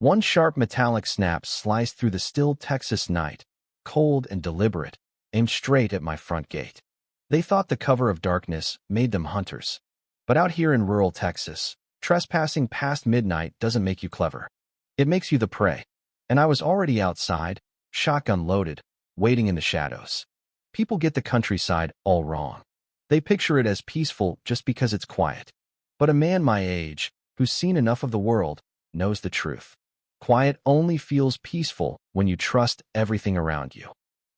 One sharp metallic snap sliced through the still Texas night, cold and deliberate, aimed straight at my front gate. They thought the cover of darkness made them hunters. But out here in rural Texas, trespassing past midnight doesn't make you clever. It makes you the prey. And I was already outside, shotgun loaded, waiting in the shadows. People get the countryside all wrong. They picture it as peaceful just because it's quiet. But a man my age, who's seen enough of the world, knows the truth. Quiet only feels peaceful when you trust everything around you.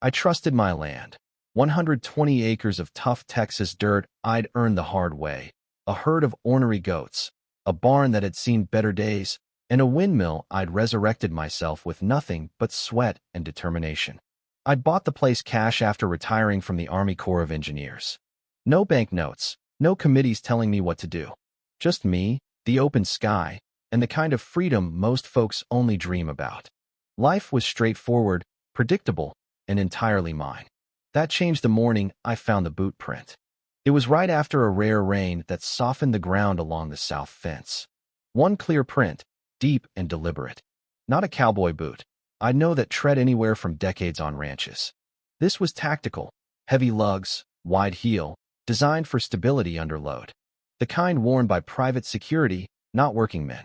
I trusted my land. 120 acres of tough Texas dirt I'd earned the hard way, a herd of ornery goats, a barn that had seen better days, and a windmill I'd resurrected myself with nothing but sweat and determination. I'd bought the place cash after retiring from the Army Corps of Engineers. No bank notes, no committees telling me what to do. Just me, the open sky, and the kind of freedom most folks only dream about. Life was straightforward, predictable, and entirely mine. That changed the morning I found the boot print. It was right after a rare rain that softened the ground along the south fence. One clear print, deep and deliberate. Not a cowboy boot. I'd know that tread anywhere from decades on ranches. This was tactical, heavy lugs, wide heel, designed for stability under load. The kind worn by private security, not working men.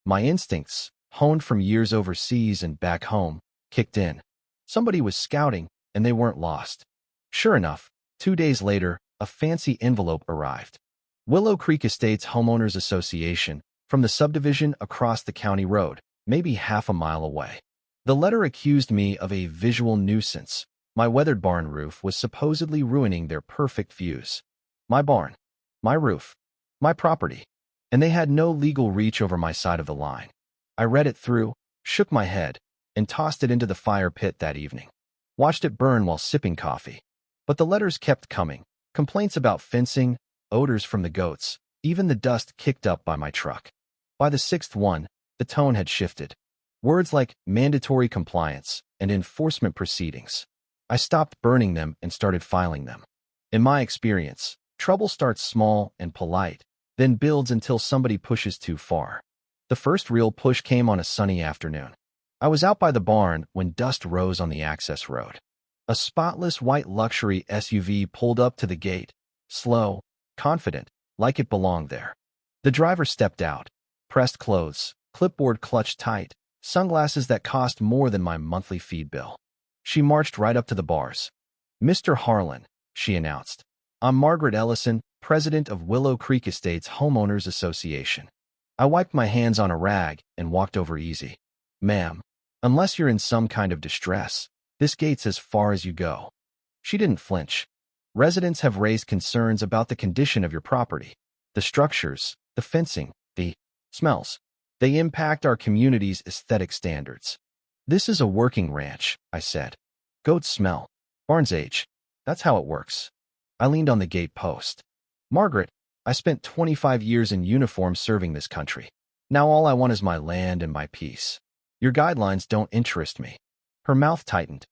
My instincts, honed from years overseas and back home, kicked in. Somebody was scouting, and they weren't lost. Sure enough, 2 days later, a fancy envelope arrived. Willow Creek Estates Homeowners Association, from the subdivision across the county road, maybe half a mile away. The letter accused me of a visual nuisance. My weathered barn roof was supposedly ruining their perfect views. My barn, my roof, my property. And they had no legal reach over my side of the line. I read it through, shook my head, and tossed it into the fire pit that evening. Watched it burn while sipping coffee. But the letters kept coming. Complaints about fencing, odors from the goats, even the dust kicked up by my truck. By the sixth one, the tone had shifted. Words like mandatory compliance and enforcement proceedings. I stopped burning them and started filing them. In my experience, trouble starts small and polite, then builds until somebody pushes too far. The first real push came on a sunny afternoon. I was out by the barn when dust rose on the access road. A spotless white luxury SUV pulled up to the gate, slow, confident, like it belonged there. The driver stepped out, pressed clothes, clipboard clutched tight, sunglasses that cost more than my monthly feed bill. She marched right up to the bars. "Mr. Harlan," she announced. "I'm Margaret Ellison, president of Willow Creek Estates Homeowners Association." I wiped my hands on a rag and walked over easy. "Ma'am, unless you're in some kind of distress, this gate's as far as you go." She didn't flinch. "Residents have raised concerns about the condition of your property. The structures, the fencing, the smells. They impact our community's aesthetic standards." "This is a working ranch," I said. "Goats smell. Barns age. That's how it works." I leaned on the gate post. "Margaret, I spent 25 years in uniform serving this country. Now all I want is my land and my peace. Your guidelines don't interest me." Her mouth tightened.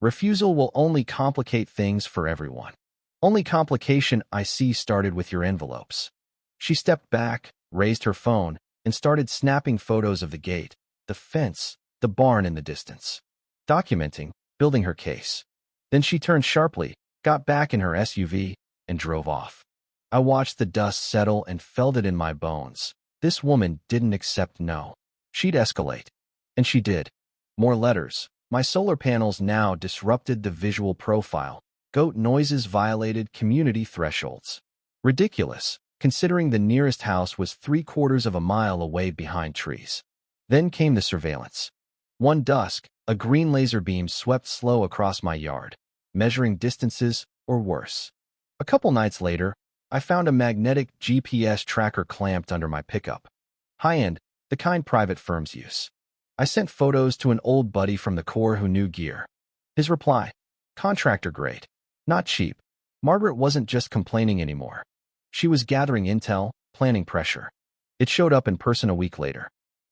"Refusal will only complicate things for everyone. Only complication I see started with your envelopes." She stepped back, raised her phone, and started snapping photos of the gate, the fence, the barn in the distance. Documenting, building her case. Then she turned sharply, got back in her SUV, and drove off. I watched the dust settle and felt it in my bones. This woman didn't accept no. She'd escalate. And she did. More letters. My solar panels now disrupted the visual profile. Goat noises violated community thresholds. Ridiculous, considering the nearest house was 3/4 of a mile away behind trees. Then came the surveillance. One dusk, a green laser beam swept slow across my yard, measuring distances or worse. A couple nights later, I found a magnetic GPS tracker clamped under my pickup. High-end, the kind private firms use. I sent photos to an old buddy from the Corps who knew gear. His reply: "Contractor grade. Not cheap." Margaret wasn't just complaining anymore. She was gathering intel, planning pressure. It showed up in person a week later.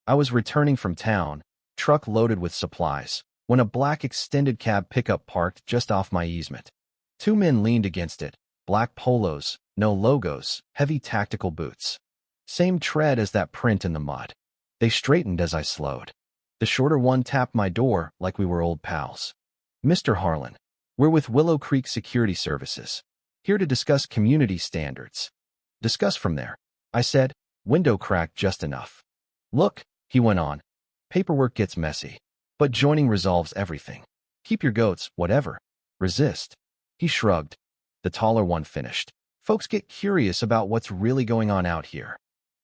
I was returning from town, truck loaded with supplies, when a black extended cab pickup parked just off my easement. 2 men leaned against it, black polos, no logos, heavy tactical boots. Same tread as that print in the mud. They straightened as I slowed. The shorter one tapped my door like we were old pals. "Mr. Harlan, we're with Willow Creek Security Services, here to discuss community standards." "Discuss from there," I said, window cracked just enough. "Look," he went on, "paperwork gets messy, but joining resolves everything. Keep your goats, whatever. Resist." He shrugged. The taller one finished. "Folks get curious about what's really going on out here."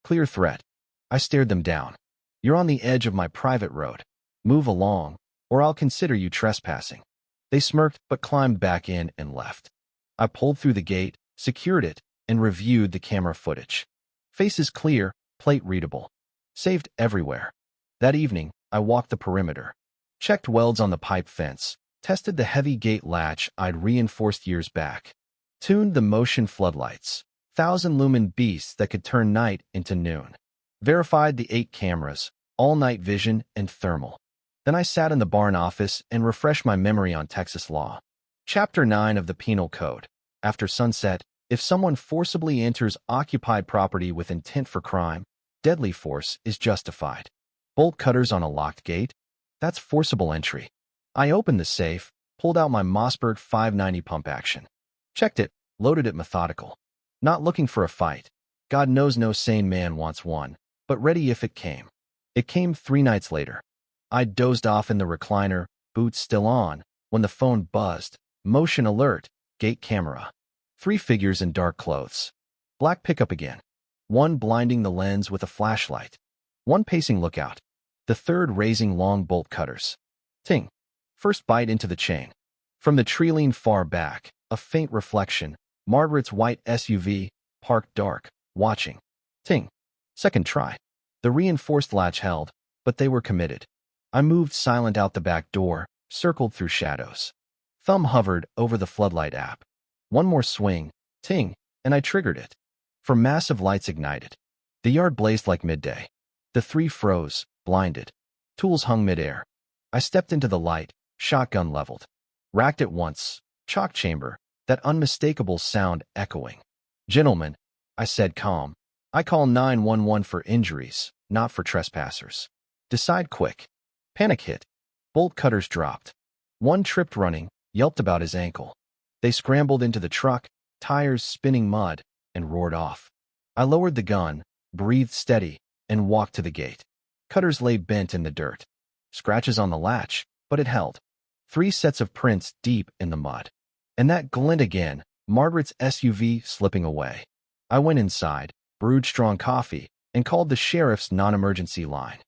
"Clear threat." I stared them down. "You're on the edge of my private road. Move along, or I'll consider you trespassing." They smirked but climbed back in and left. I pulled through the gate, secured it, and reviewed the camera footage. Faces clear, plate readable. Saved everywhere. That evening, I walked the perimeter. Checked welds on the pipe fence. Tested the heavy gate latch I'd reinforced years back. Tuned the motion floodlights. 1,000-lumen beasts that could turn night into noon. Verified the 8 cameras, all-night vision and thermal. Then I sat in the barn office and refreshed my memory on Texas law. Chapter 9 of the Penal Code. After sunset, if someone forcibly enters occupied property with intent for crime, deadly force is justified. Bolt cutters on a locked gate? That's forcible entry. I opened the safe, pulled out my Mossberg 590 pump action. Checked it, loaded it methodical. Not looking for a fight. God knows no sane man wants one, but ready if it came. It came 3 nights later. I dozed off in the recliner, boots still on, when the phone buzzed. Motion alert, gate camera. 3 figures in dark clothes. Black pickup again. One blinding the lens with a flashlight. One pacing lookout. The third raising long bolt cutters. Ting. First bite into the chain. From the tree lean far back, a faint reflection. Margaret's white SUV, parked dark, watching. Ting. Second try. The reinforced latch held, but they were committed. I moved silent out the back door, circled through shadows. Thumb hovered over the floodlight app. One more swing, ting, and I triggered it. For massive lights ignited. The yard blazed like midday. The 3 froze, blinded. Tools hung midair. I stepped into the light, shotgun leveled. Racked it once, chalk chamber, that unmistakable sound echoing. "Gentlemen," I said calm, "I call 911 for injuries, not for trespassers. Decide quick." Panic hit. Bolt cutters dropped. One tripped running, yelped about his ankle. They scrambled into the truck, tires spinning mud, and roared off. I lowered the gun, breathed steady, and walked to the gate. Cutters lay bent in the dirt. Scratches on the latch, but it held. 3 sets of prints deep in the mud. And that glint again, Margaret's SUV slipping away. I went inside, brewed strong coffee, and called the sheriff's non-emergency line.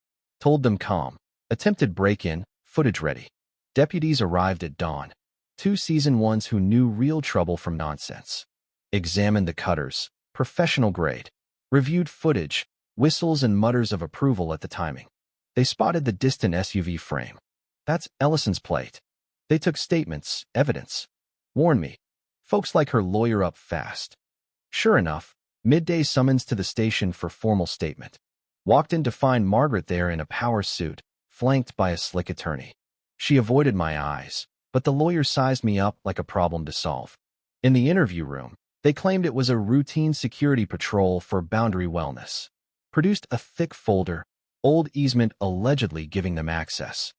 Told them calm. Attempted break-in, footage ready. Deputies arrived at dawn. 2 seasoned ones who knew real trouble from nonsense. Examined the cutters, professional grade. Reviewed footage, whistles and mutters of approval at the timing. They spotted the distant SUV frame. That's Ellison's plate. They took statements, evidence. Warned me. Folks like her lawyer up fast. Sure enough, midday summons to the station for formal statement. Walked in to find Margaret there in a power suit, flanked by a slick attorney. She avoided my eyes, but the lawyer sized me up like a problem to solve. In the interview room, they claimed it was a routine security patrol for Boundary Wellness. Produced a thick folder, old easement allegedly giving them access.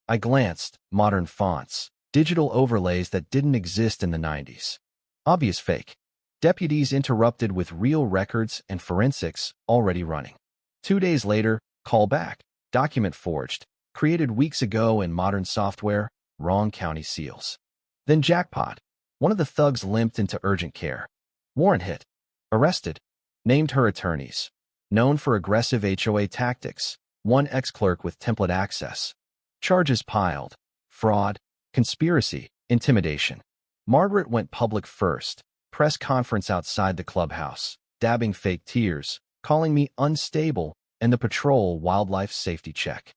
I glanced, modern fonts, digital overlays that didn't exist in the 90s. Obvious fake. Deputies interrupted with real records and forensics already running. 2 days later, call back, document forged, created weeks ago in modern software, wrong county seals. Then jackpot. One of the thugs limped into urgent care. Warrant hit. Arrested. Named her attorneys. Known for aggressive HOA tactics. One ex-clerk with template access. Charges piled. Fraud, conspiracy, intimidation. Margaret went public first. Press conference outside the clubhouse. Dabbing fake tears. Calling me unstable and the patrol wildlife safety check.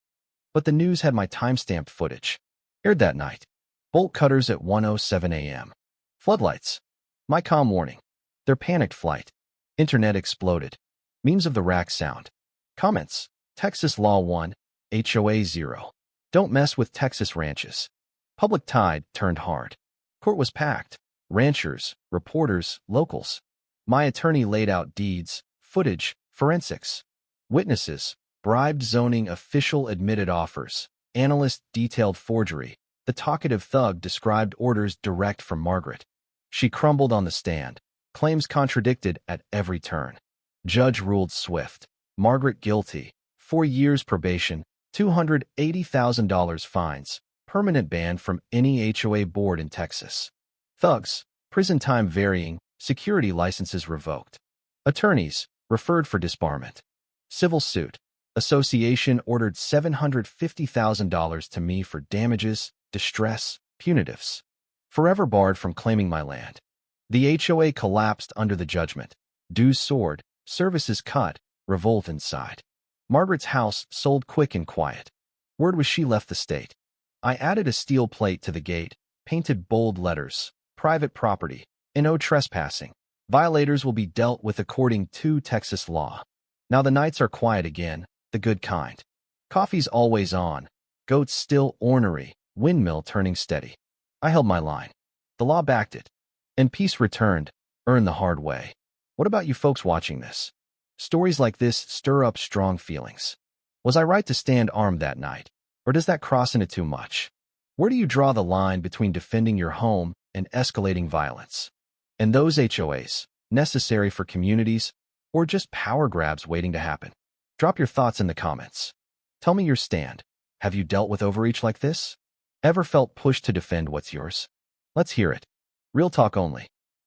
But the news had my timestamped footage. Aired that night. Bolt cutters at 1:07 a.m. Floodlights. My calm warning. Their panicked flight. Internet exploded. Memes of the rack sound. Comments. Texas Law 1, HOA 0. Don't mess with Texas ranches. Public tide turned hard. Court was packed. Ranchers, reporters, locals. My attorney laid out deeds, footage, forensics. Witnesses, bribed zoning official admitted offers. analyst detailed forgery. The talkative thug described orders direct from Margaret. She crumbled on the stand, claims contradicted at every turn. Judge ruled swift. Margaret guilty. 4 years probation, $280,000 fines, permanent ban from any HOA board in Texas. Thugs, prison time varying, security licenses revoked. Attorneys, referred for disbarment. Civil suit. Association ordered $750,000 to me for damages, distress, punitives. Forever barred from claiming my land. The HOA collapsed under the judgment. Dues soared, services cut, revolt inside. Margaret's house sold quick and quiet. Word was she left the state. I added a steel plate to the gate, painted bold letters, private property, and no trespassing. Violators will be dealt with according to Texas law. Now the nights are quiet again, the good kind. Coffee's always on, goats still ornery, windmill turning steady. I held my line. The law backed it. And peace returned, earned the hard way. What about you folks watching this? Stories like this stir up strong feelings. Was I right to stand armed that night? Or does that cross into too much? Where do you draw the line between defending your home and escalating violence? And those HOAs, necessary for communities, or just power grabs waiting to happen? Drop your thoughts in the comments. Tell me your stand. Have you dealt with overreach like this? Ever felt pushed to defend what's yours? Let's hear it. Real talk only.